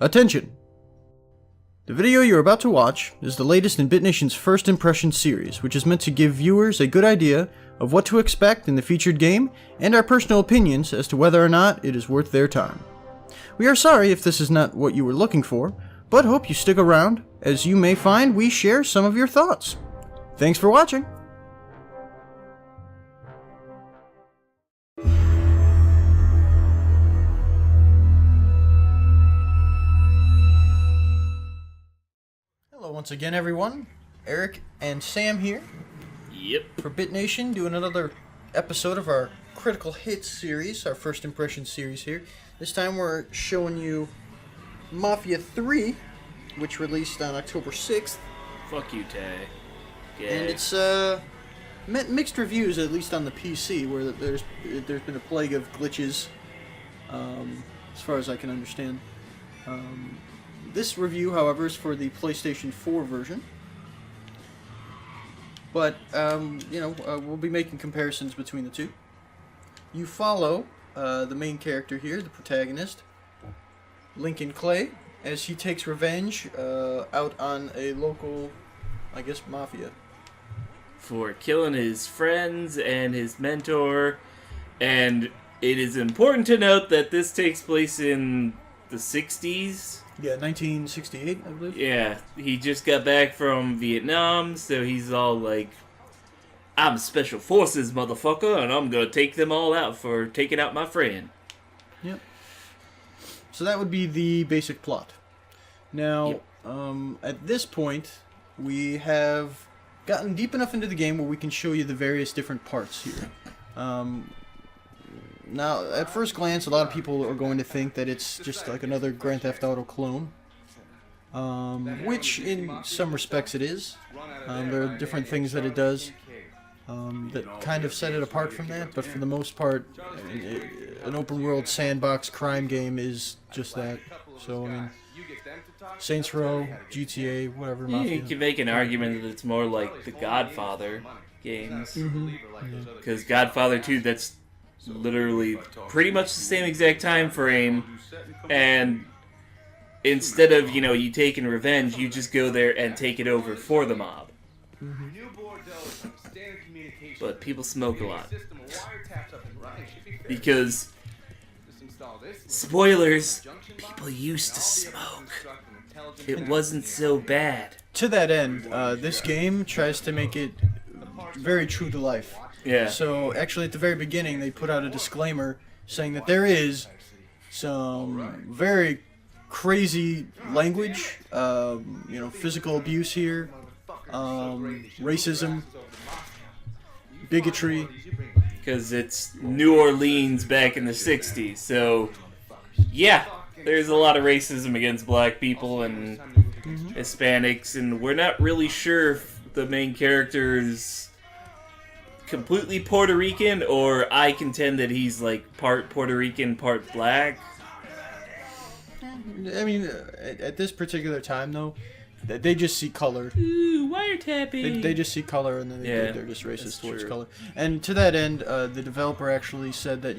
Attention! The video you're about to watch is the latest in BitNation's First Impression series, which is meant to give viewers a good idea of what to expect in the featured game and our personal opinions as to whether or not it is worth their time. We are sorry if this is not what you were looking for, but hope you stick around, as you may find we share some of your thoughts. Thanks for watching! Hello once again, everyone. Eric and Sam here. Yep. For BitNation, doing another episode of our Critical Hits series, our First Impression series here. This time we're showing you Mafia 3, which released on October 6th. Fuck you, Tay. Gay. And it's met mixed reviews, at least on the PC, where there's been a plague of glitches, as far as I can understand. This review, however, is for the PlayStation 4 version. But, we'll be making comparisons between the two. You follow the main character here, the protagonist, Lincoln Clay, as he takes revenge out on a local, I guess, mafia. For killing his friends and his mentor. And it is important to note that this takes place in the 60s. Yeah, 1968, I believe. Yeah, he just got back from Vietnam, so he's all like, I'm Special Forces, motherfucker, and I'm gonna take them all out for taking out my friend. Yep. So that would be the basic plot. Now, at this point, we have gotten deep enough into the game where we can show you the various different parts here. Now, at first glance, a lot of people are going to think that it's just like another Grand Theft Auto clone, which in some respects it is. There are different things that it does that kind of set it apart from that, but for the most part, an open-world sandbox crime game is just that. So, I mean, Saints Row, GTA, whatever. Yeah, Mafia. you can make an argument that it's more like the Godfather games. Because Godfather 2, that's literally pretty much the same exact time frame, and instead of, you taking revenge, you just go there and take it over for the mob. But people smoke a lot. Because, spoilers, people used to smoke. It wasn't so bad. To that end, this game tries to make it very true to life. Yeah. So, actually, at the very beginning, they put out a disclaimer saying that there is some very crazy language, physical abuse here, racism, bigotry. Because it's New Orleans back in the 60s, so, yeah, there's a lot of racism against black people and Hispanics, and we're not really sure if the main character's completely Puerto Rican, or I contend that he's like part Puerto Rican, part black. I mean, at this particular time, though, they just see color. Ooh, wiretapping. They just see color, and then they're just racist towards color. And to that end, the developer actually said that,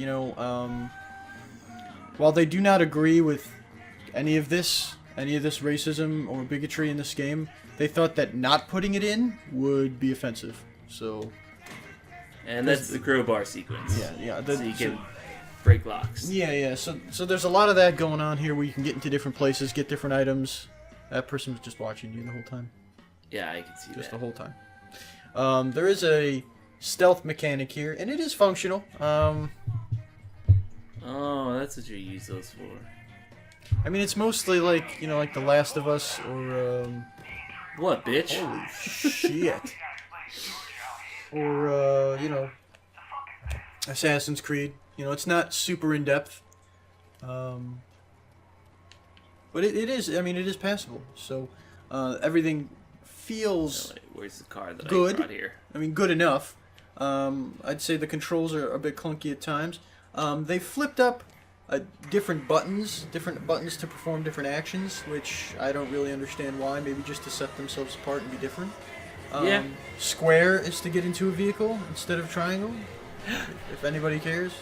while they do not agree with any of this racism or bigotry in this game, they thought that not putting it in would be offensive. So. And that's the crowbar sequence. Yeah. So you can break locks. Yeah. So there's a lot of that going on here where you can get into different places, get different items. That person was just watching you the whole time. Yeah, I can see that. Just the whole time. There is a stealth mechanic here, and it is functional. Oh, that's what you use those for. I mean, it's mostly like, like The Last of Us or, What, bitch? Holy shit. Or, Assassin's Creed. It's not super in-depth. But it is, it is passable. So, everything feels where's the car that good. I brought here? Good enough. I'd say the controls are a bit clunky at times. They flipped up different buttons to perform different actions, which I don't really understand why. Maybe just to set themselves apart and be different. Square is to get into a vehicle instead of triangle, if anybody cares.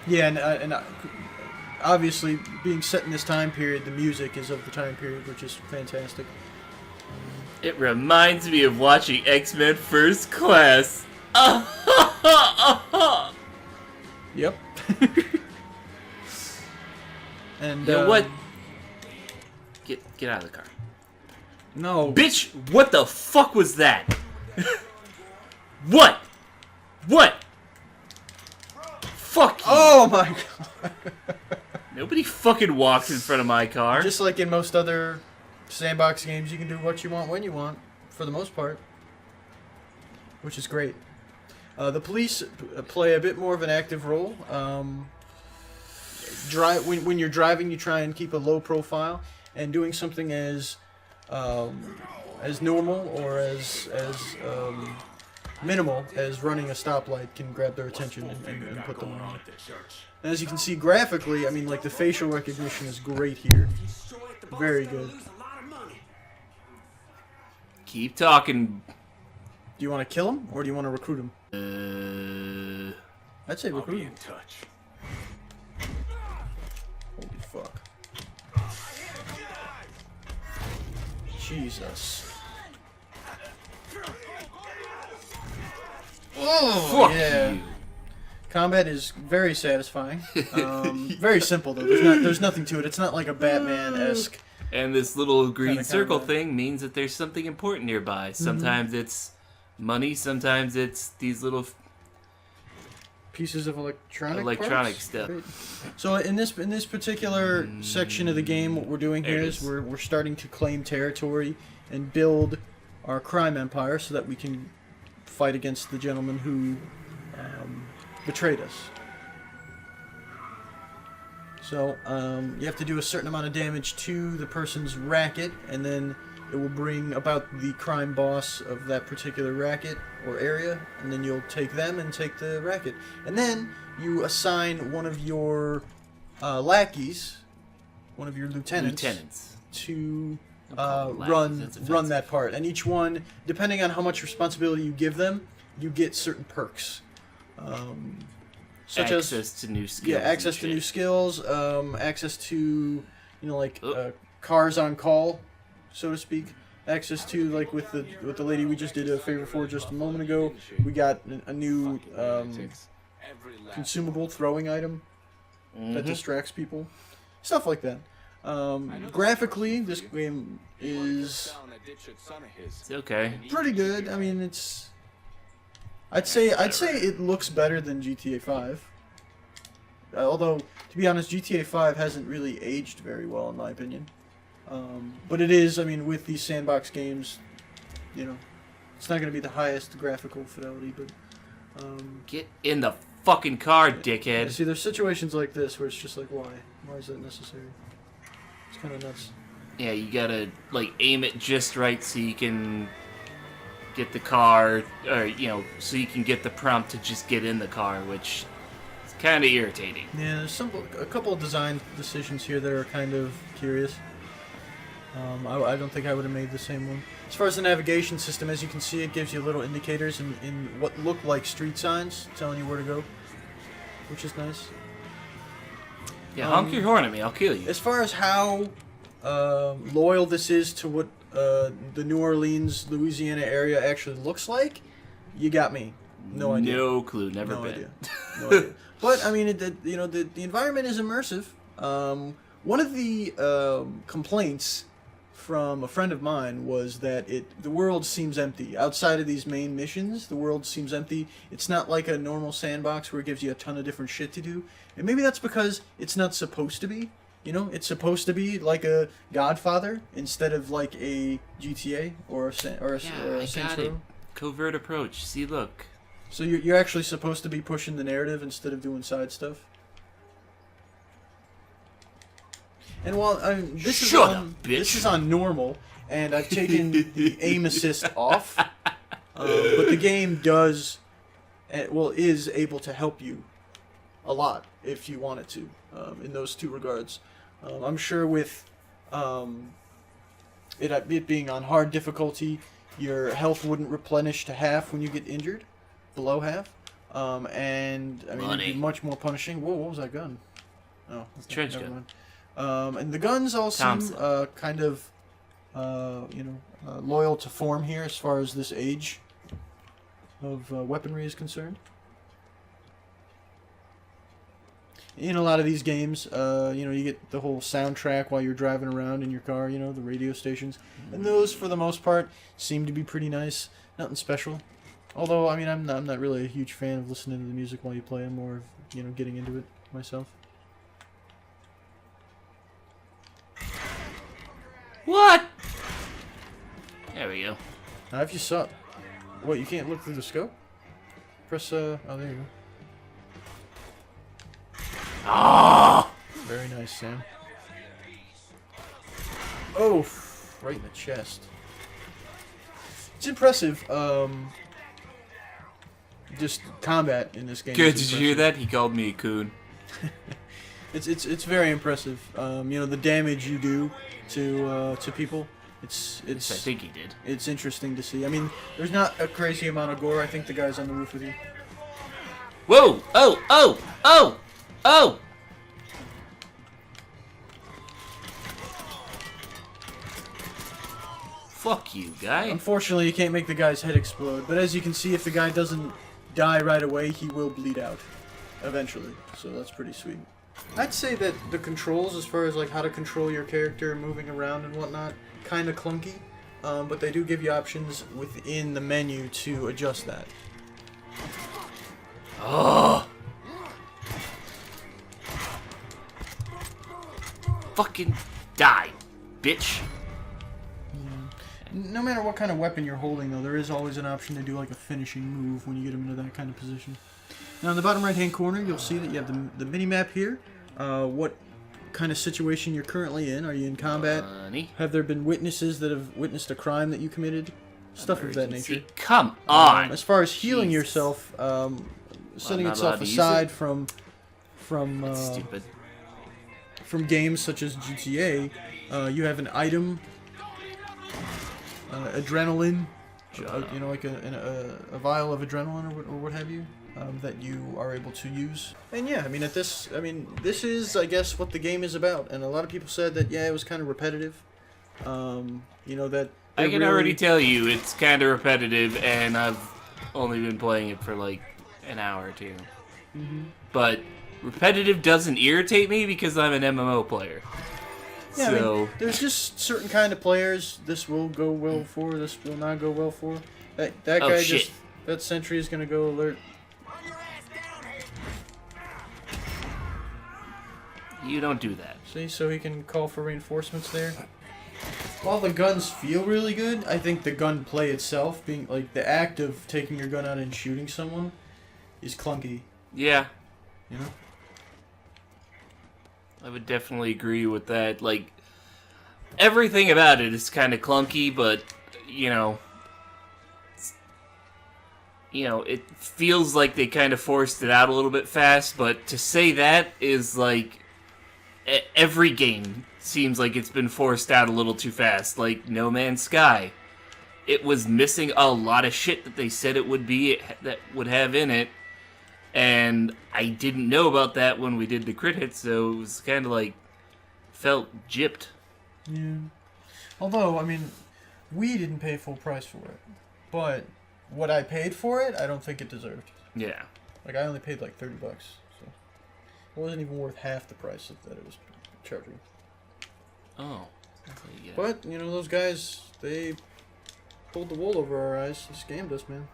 Yeah, and obviously, being set in this time period, the music is of the time period, which is fantastic. It reminds me of watching X-Men First Class. Yep. And you know what? Get out of the car. No. Bitch, what the fuck was that? What? Fuck you. Oh my god. Nobody fucking walks in front of my car. Just like in most other sandbox games, you can do what you want when you want, for the most part. Which is great. The police play a bit more of an active role. When you're driving, you try and keep a low profile, and doing something as normal or as minimal as running a stoplight can grab their attention and put them on. And as you can see graphically, I mean, like, the facial recognition is great here. Very good. Keep talking. Do you want to kill him or do you want to recruit him? I'd say recruit him. Holy fuck. Jesus. Oh, fuck yeah. you. Combat is very satisfying. Very simple though. There's nothing to it. It's not like a Batman-esque. And this little green circle combat thing means that there's something important nearby. Sometimes it's money. Sometimes it's these little pieces of electronic parts? stuff. Great. So in this particular section of the game, what we're doing here is we're starting to claim territory and build our crime empire so that we can fight against the gentleman who betrayed us. So you have to do a certain amount of damage to the person's racket, and then it will bring about the crime boss of that particular racket or area, and then you'll take them and take the racket. And then you assign one of your lackeys, one of your lieutenants. To run that part. And each one, depending on how much responsibility you give them, you get certain perks. Such access to new skills. Yeah, access to new skills, access to, cars on call, so to speak. Access to, like, with the lady we just did a favor for just a moment ago, we got a new consumable throwing item that distracts people. Stuff like that. Graphically, this game is okay. Pretty good. I mean, it's... I'd say it looks better than GTA 5. Although, to be honest, GTA 5 hasn't really aged very well, in my opinion. But it is, I mean, with these sandbox games, it's not going to be the highest graphical fidelity, but... Get in the fucking car, dickhead. See, there's situations like this where it's just like, why? Why is that necessary? It's kind of nuts. Yeah, you gotta, aim it just right so you can get the car, or, so you can get the prompt to just get in the car, which is kind of irritating. Yeah, there's a couple of design decisions here that are kind of curious. I don't think I would have made the same one. As far as the navigation system, as you can see, it gives you little indicators in what look like street signs telling you where to go, which is nice. Yeah, honk your horn at me, I'll kill you. As far as how loyal this is to what the New Orleans, Louisiana area actually looks like, you got me. No idea. No clue. Never no been. Idea. No idea. But I mean, the environment is immersive. One of the complaints from a friend of mine was that the world seems empty. Outside of these main missions, the world seems empty. It's not like a normal sandbox where it gives you a ton of different shit to do. And maybe that's because it's not supposed to be. It's supposed to be like a Godfather instead of like a GTA or a Saints Row. Covert approach. See, look. So you're actually supposed to be pushing the narrative instead of doing side stuff. And while this is on normal, and I've taken the aim assist off, but the game is able to help you a lot if you want it to, in those two regards. I'm sure with it being on hard difficulty, your health wouldn't replenish to half when you get injured, below half, and I mean it'd be much more punishing. Whoa, what was that gun? Oh, It's a trench never gun. mind. And the guns all seem Thompson. kind of, loyal to form here as far as this age of weaponry is concerned. In a lot of these games, you get the whole soundtrack while you're driving around in your car, the radio stations. And those, for the most part, seem to be pretty nice. Nothing special. Although, I mean, I'm not really a huge fan of listening to the music while you play. I'm more of, getting into it myself. What? There we go. Now, if you saw... What, you can't look through the scope? Press, oh, there you go. Ah! Very nice, Sam. Oh, right in the chest. It's impressive, just combat in this game. Good, did you hear that? He called me a coon. It's very impressive. The damage you do to people. It's I think he did. It's interesting to see. I mean, there's not a crazy amount of gore. I think the guy's on the roof with you. Whoa! Oh! Oh! Oh! Oh! Fuck you, guy. Unfortunately, you can't make the guy's head explode. But as you can see, if the guy doesn't die right away, he will bleed out eventually. So that's pretty sweet. I'd say that the controls, as far as like how to control your character, moving around and whatnot, kind of clunky. But they do give you options within the menu to adjust that. Oh! Fucking die, bitch. No matter what kind of weapon you're holding, though, there is always an option to do like a finishing move when you get them into that kind of position. Now, in the bottom right-hand corner, you'll see that you have the mini-map here. What kind of situation you're currently in. Are you in combat? Funny. Have there been witnesses that have witnessed a crime that you committed? Stuff of that nature. Come on! As far as healing Jesus. yourself, setting not itself allowed to use aside it? from Stupid. from games such as GTA, you have an item, adrenaline, like a vial of adrenaline or what have you, that you are able to use. And yeah, this is, I guess, what the game is about. And a lot of people said that, yeah, it was kind of repetitive. That I can already tell you it's kind of repetitive, and I've only been playing it for like an hour or two. Mm-hmm. But repetitive doesn't irritate me because I'm an MMO player. Yeah, So there's just certain kind of players this will go well for, this will not go well for. That guy shit. that sentry is gonna go alert. You don't do that. See, so he can call for reinforcements there. While the guns feel really good, I think the gunplay itself, being like the act of taking your gun out and shooting someone, is clunky. Yeah. You know? I would definitely agree with that. Like, everything about it is kind of clunky, but, it feels like they kind of forced it out a little bit fast, but to say that is like, every game seems like it's been forced out a little too fast. Like No Man's Sky. It was missing a lot of shit that they said it would be, that would have in it. And I didn't know about that when we did the crit hit, so it was kind of like, felt gypped. Yeah. Although, we didn't pay full price for it. But what I paid for it, I don't think it deserved. Yeah. Like, I only paid like $30, so it wasn't even worth half the price that it was charging. Oh. That's how you get it. But, those guys, they pulled the wool over our eyes. They scammed us, man.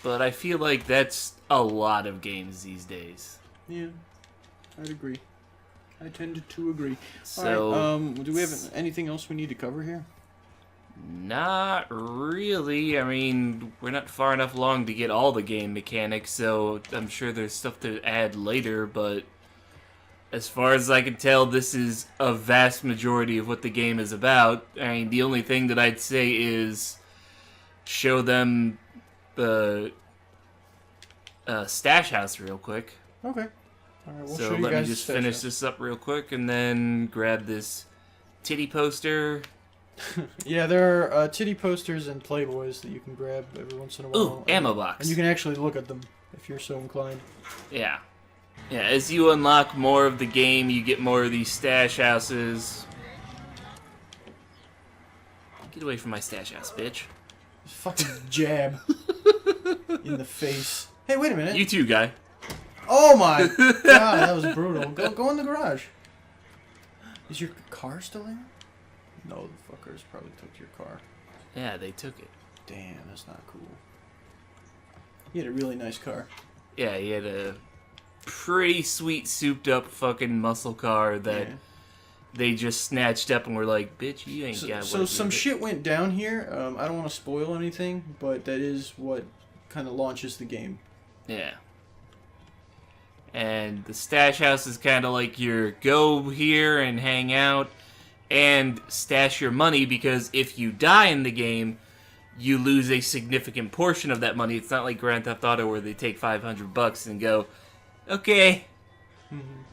But I feel like that's a lot of games these days. Yeah, I'd agree. I tend to agree. So, all right, do we have anything else we need to cover here? Not really. We're not far enough along to get all the game mechanics, so I'm sure there's stuff to add later, but as far as I can tell, this is a vast majority of what the game is about. The only thing that I'd say is show them the stash house real quick. Okay. All right, we'll So show you let me guys just the finish stash this up real quick and then grab this titty poster. house. Yeah, there are titty posters and Playboys that you can grab every once in a while. Ooh, ammo box. And you can actually look at them if you're so inclined. Yeah. Yeah, as you unlock more of the game, you get more of these stash houses. Get away from my stash house, bitch. Fucking jab in the face. Hey, wait a minute. You too, guy. Oh my god, that was brutal. Go in the garage. Is your car still in? No, the fuckers probably took your car. Yeah, they took it. Damn, that's not cool. He had a really nice car. Yeah, he had a pretty sweet, souped-up fucking muscle car that they just snatched up and were like, bitch, you ain't got So some shit went down here. I don't want to spoil anything, but that is what kind of launches the game. Yeah. And the stash house is kind of like your go here and hang out and stash your money, because if you die in the game, you lose a significant portion of that money. It's not like Grand Theft Auto where they take $500 and go, okay.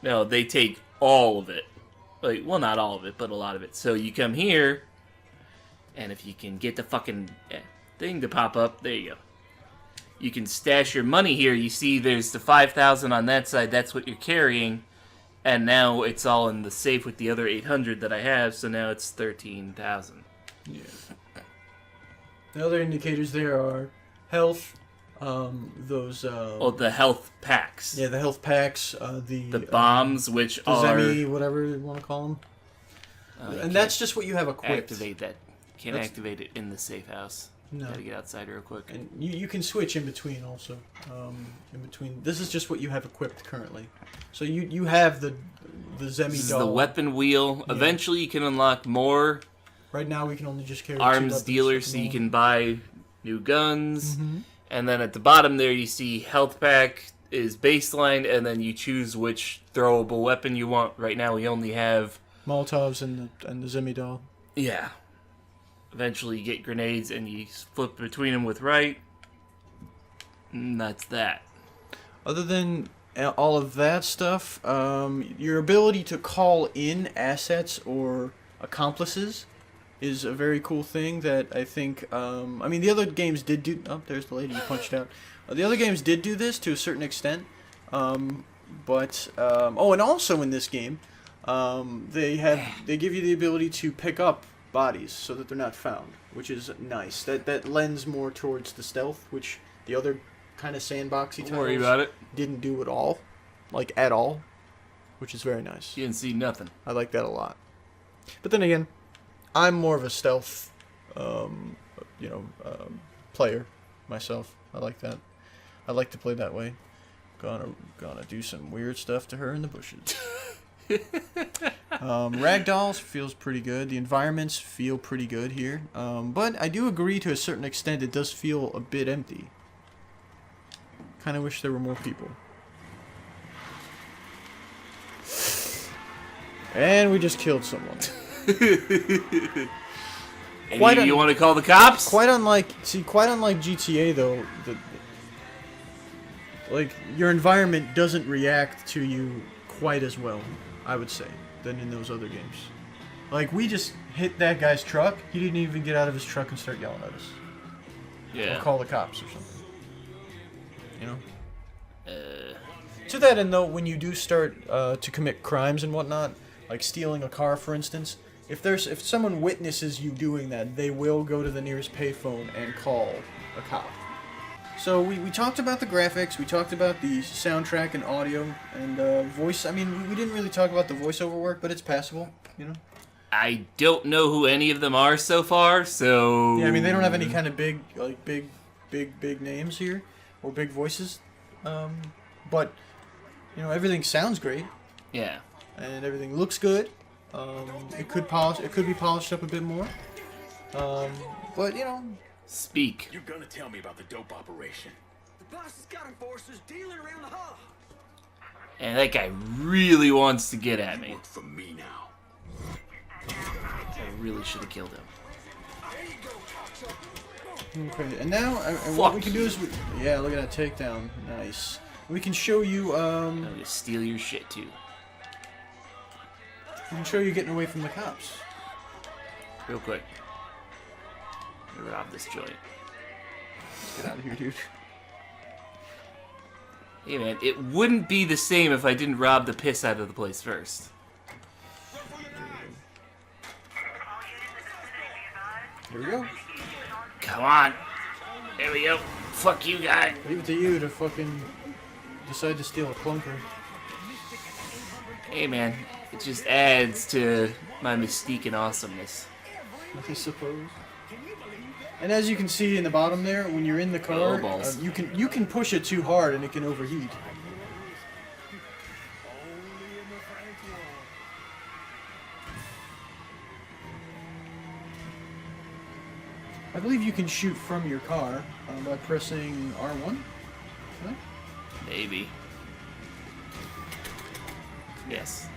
No, they take all of it. Like, well, not all of it, but a lot of it. So you come here, and if you can get the fucking thing to pop up, there you go. You can stash your money here. You see there's the 5,000 on that side. That's what you're carrying. And now it's all in the safe with the other 800 that I have. So now it's 13,000. Yeah. The other indicators there are health, those... the health packs. Yeah, the health packs, the bombs, which the are... Zemi, whatever you want to call them. And that's just what you have equipped. Activate that. Can't activate it in the safe house. No. Gotta get outside real quick. And you can switch in between also. In between. This is just what you have equipped currently. So you have the Zemi doll. This is the weapon wheel. Yeah. Eventually you can unlock more. Right now we can only just carry arms dealers, so you can buy new guns. And then at the bottom there you see health pack is baseline, and then you choose which throwable weapon you want. Right now we only have Molotovs and the Zemi doll. Yeah. Eventually you get grenades and you flip between them with right. And that's that. Other than all of that stuff, your ability to call in assets or accomplices is a very cool thing that I think, I mean, the other games did do... Oh, there's the lady you punched out. The other games did do this to a certain extent. Oh, and also in this game, they give you the ability to pick up bodies so that they're not found, which is nice. That lends more towards the stealth, which the other kind of sandboxy titles didn't do at all, like at all, which is very nice. You didn't see nothing. I like that a lot. But then again, I'm more of a stealth, player myself. I like that. I like to play that way. Gonna do some weird stuff to her in the bushes. Ragdolls feels pretty good. The environments feel pretty good here. But I do agree to a certain extent it does feel a bit empty. Kind of wish there were more people. And we just killed someone. You want to call the cops? Quite unlike GTA though, like your environment doesn't react to you quite as well, I would say, than in those other games. Like, we just hit that guy's truck. He didn't even get out of his truck and start yelling at us. Yeah. Or call the cops or something. You know? To that end, though, when you do start to commit crimes and whatnot, like stealing a car, for instance, if someone witnesses you doing that, they will go to the nearest payphone and call a cop. So we talked about the graphics, we talked about the soundtrack and audio and voice. I mean, we didn't really talk about the voiceover work, but it's passable, you know? I don't know who any of them are so far, so... Yeah, I mean, they don't have any kind of big names here, or big voices. But, you know, everything sounds great. Yeah. And everything looks good. It could be polished up a bit more. But, you know... Speak. You're gonna tell me about the dope operation. The boss has got enforcers dealing around the hall. And that guy really wants to get at me. Work for me now. I really should have killed him. Okay, and now what we can do is, yeah, look at that takedown. Nice. We can show you, I'm gonna steal your shit too. We can show you getting away from the cops. Real quick. Rob this joint. Get out of here, dude. Hey man, it wouldn't be the same if I didn't rob the piss out of the place first. Here we go. Come on. There we go. Fuck you, guy. Leave it to you to fucking decide to steal a clunker. Hey man, it just adds to my mystique and awesomeness. I suppose. And as you can see in the bottom there, when you're in the car, balls. you can push it too hard and it can overheat. I believe you can shoot from your car by pressing R1. Right? Maybe. Yes.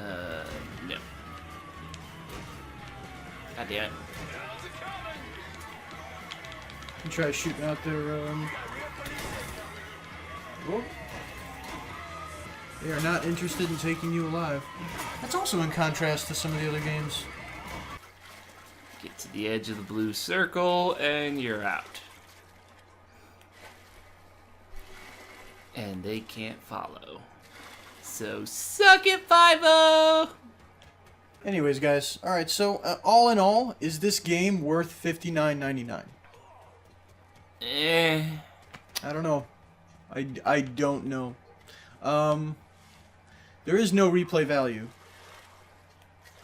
No. God damn it. You try shooting out their, Whoa. They are not interested in taking you alive. That's also in contrast to some of the other games. Get to the edge of the blue circle, and you're out. And they can't follow. So suck it, 5-0! Anyways, guys, alright, so all in all, is this game worth $59.99? I don't know. I don't know. There is no replay value.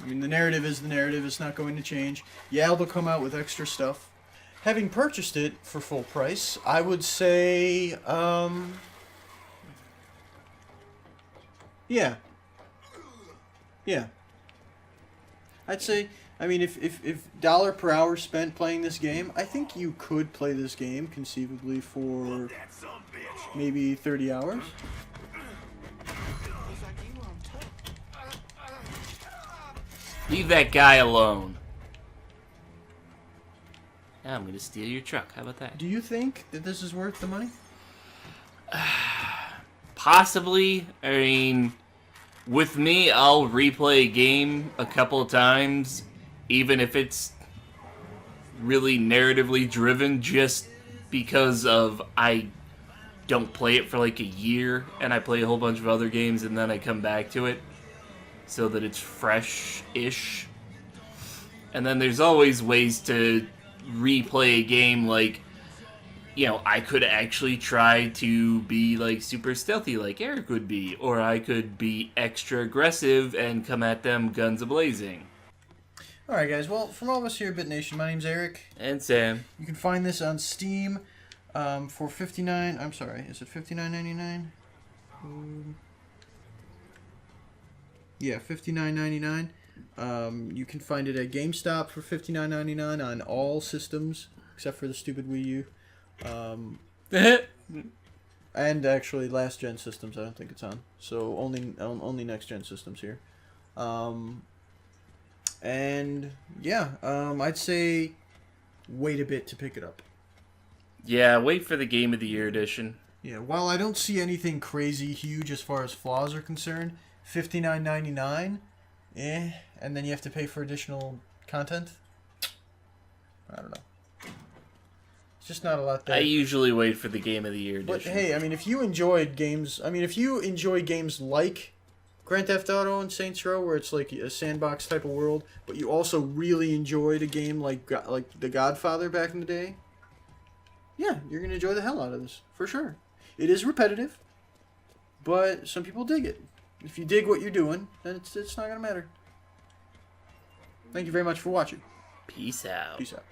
I mean, the narrative is the narrative. It's not going to change. Yeah, they'll come out with extra stuff. Having purchased it for full price, I would say, yeah. Yeah. I'd say, I mean, if dollar per hour spent playing this game, I think you could play this game conceivably for maybe 30 hours. Leave that guy alone. Now I'm gonna steal your truck. How about that? Do you think that this is worth the money? Possibly. I mean, with me, I'll replay a game a couple of times, even if it's really narratively driven, just because of I don't play it for like a year, and I play a whole bunch of other games, and then I come back to it, so that it's fresh-ish. And then there's always ways to replay a game, like, you know, I could actually try to be, like, super stealthy like Eric would be, or I could be extra aggressive and come at them guns a-blazing. Alright guys, well, from all of us here at BitNation, my name's Eric. And Sam. You can find this on Steam for $59, I'm sorry, is it $59.99? Yeah, $59.99. You can find it at GameStop for $59.99 on all systems, except for the stupid Wii U. And actually last gen systems I don't think it's on. So only next gen systems here. And yeah, I'd say wait a bit to pick it up. Yeah, wait for the Game of the Year edition. Yeah, while I don't see anything crazy huge as far as flaws are concerned, $59.99, and then you have to pay for additional content. I don't know. It's just not a lot there. I usually wait for the Game of the Year edition. But hey, I mean, if you enjoyed games, if you enjoy games like Grand Theft Auto and Saints Row, where it's like a sandbox type of world, but you also really enjoyed a game like The Godfather back in the day, yeah, you're gonna enjoy the hell out of this for sure. It is repetitive, but some people dig it. If you dig what you're doing, then it's not gonna matter. Thank you very much for watching. Peace out. Peace out.